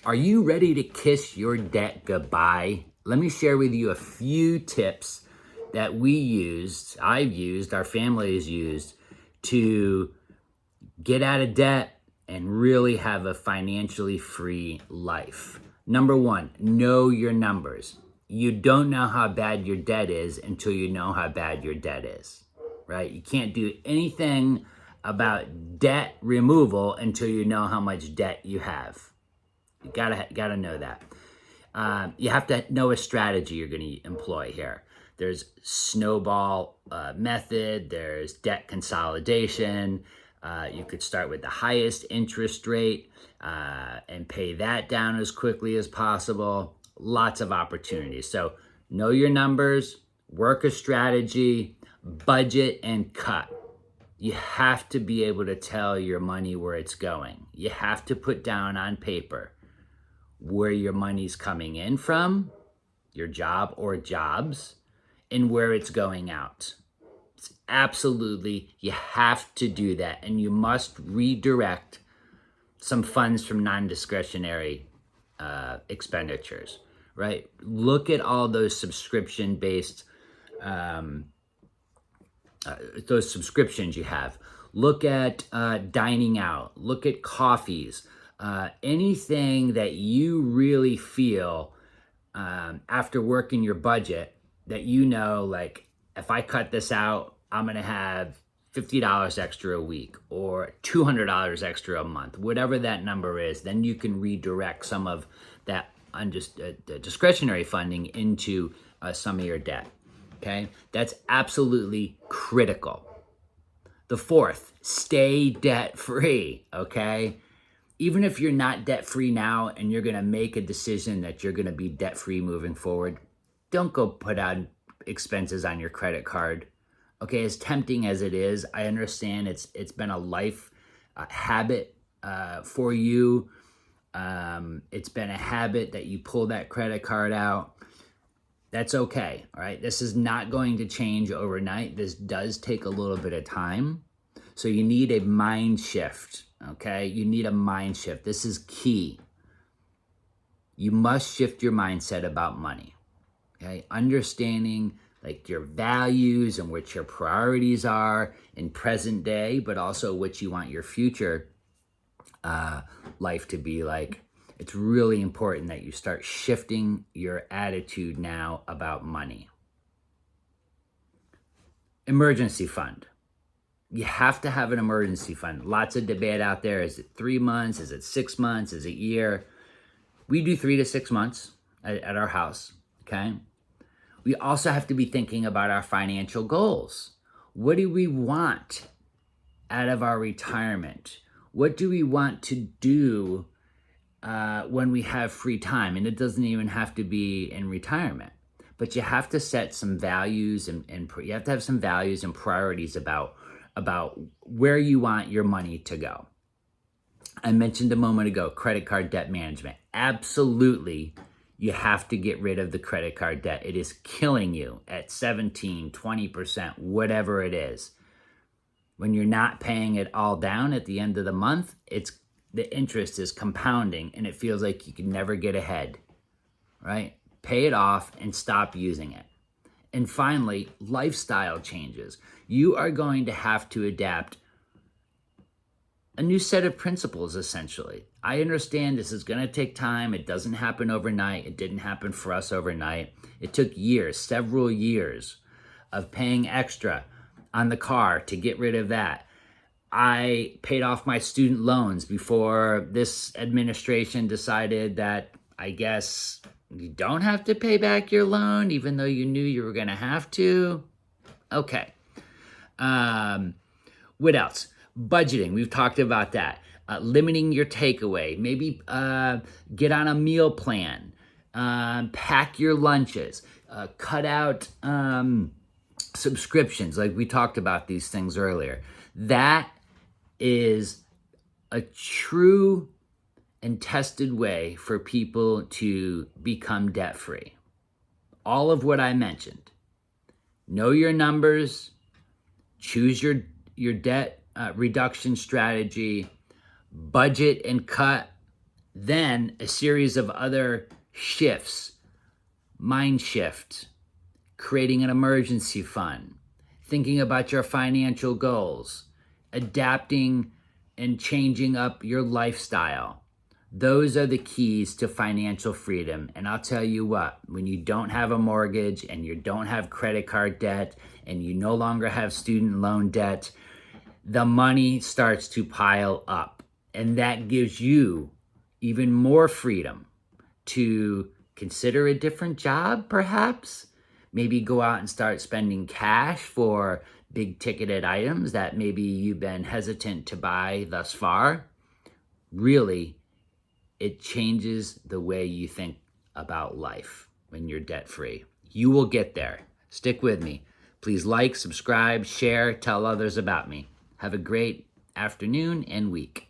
Are you ready to kiss your debt goodbye? Let me share with you a few tips that I've used, our family has used to get out of debt and really have a financially free life. Number one, know your numbers. You don't know how bad your debt is until you know how bad your debt is, right? You can't do anything about debt removal until you know how much debt you have. You gotta know that. You have to know a strategy you're going to employ here. There's snowball method. There's debt consolidation. You could start with the highest interest rate and pay that down as quickly as possible. Lots of opportunities. So know your numbers, work a strategy, budget, and cut. You have to be able to tell your money where it's going. You have to put down on paper where your money's coming in from, your job or jobs, and where it's going out. It's absolutely, you have to do that. And you must redirect some funds from non-discretionary expenditures, right? Look at all those subscription-based, those subscriptions you have. Look at dining out. Look at coffees. Anything that you really feel after working your budget that you know, like, if I cut this out, I'm going to have $50 extra a week or $200 extra a month, whatever that number is. Then you can redirect some of that discretionary funding into some of your debt. Okay, that's absolutely critical. The fourth, stay debt free. Okay. Even if you're not debt-free now and you're going to make a decision that you're going to be debt-free moving forward, don't go put out expenses on your credit card. Okay, as tempting as it is, I understand it's been a life habit for you. It's been a habit that you pull that credit card out. That's okay, all right? This is not going to change overnight. This does take a little bit of time. So you need a mind shift. Okay, you need a mind shift. This is key. You must shift your mindset about money. Okay, understanding like your values and what your priorities are in present day, but also what you want your future life to be like. It's really important that you start shifting your attitude now about money. Emergency fund. You have to have an emergency fund. Lots of debate out there. Is it 3 months? Is it 6 months? Is it a year? We do 3 to 6 months at our house, okay? We also have to be thinking about our financial goals. What do we want out of our retirement? What do we want to do when we have free time? And it doesn't even have to be in retirement. But you have to set some values and you have to have some values and priorities about where you want your money to go. I mentioned a moment ago, credit card debt management. Absolutely, you have to get rid of the credit card debt. It is killing you at 17, 20%, whatever it is. When you're not paying it all down at the end of the month, the interest is compounding and it feels like you can never get ahead, right? Pay it off and stop using it. And finally, lifestyle changes. You are going to have to adapt a new set of principles, essentially. I understand this is going to take time. It doesn't happen overnight. It didn't happen for us overnight. It took years, several years of paying extra on the car to get rid of that. I paid off my student loans before this administration decided that, I guess, you don't have to pay back your loan, even though you knew you were going to have to. Okay. What else? Budgeting. We've talked about that. Limiting your takeaway. Maybe get on a meal plan. Pack your lunches. Cut out subscriptions. Like we talked about these things earlier. That is a true and tested way for people to become debt-free. All of what I mentioned. Know your numbers, choose your debt reduction strategy, budget and cut, Then a series of other shifts, mind shift, creating an emergency fund, thinking about your financial goals, adapting and changing up your lifestyle. Those are the keys to financial freedom. And I'll tell you what, when you don't have a mortgage and you don't have credit card debt and you no longer have student loan debt, the money starts to pile up. And that gives you even more freedom to consider a different job, perhaps. Maybe go out and start spending cash for big ticketed items that maybe you've been hesitant to buy thus far. Really, it changes the way you think about life when you're debt free. You will get there. Stick with me. Please like, subscribe, share, tell others about me. Have a great afternoon and week.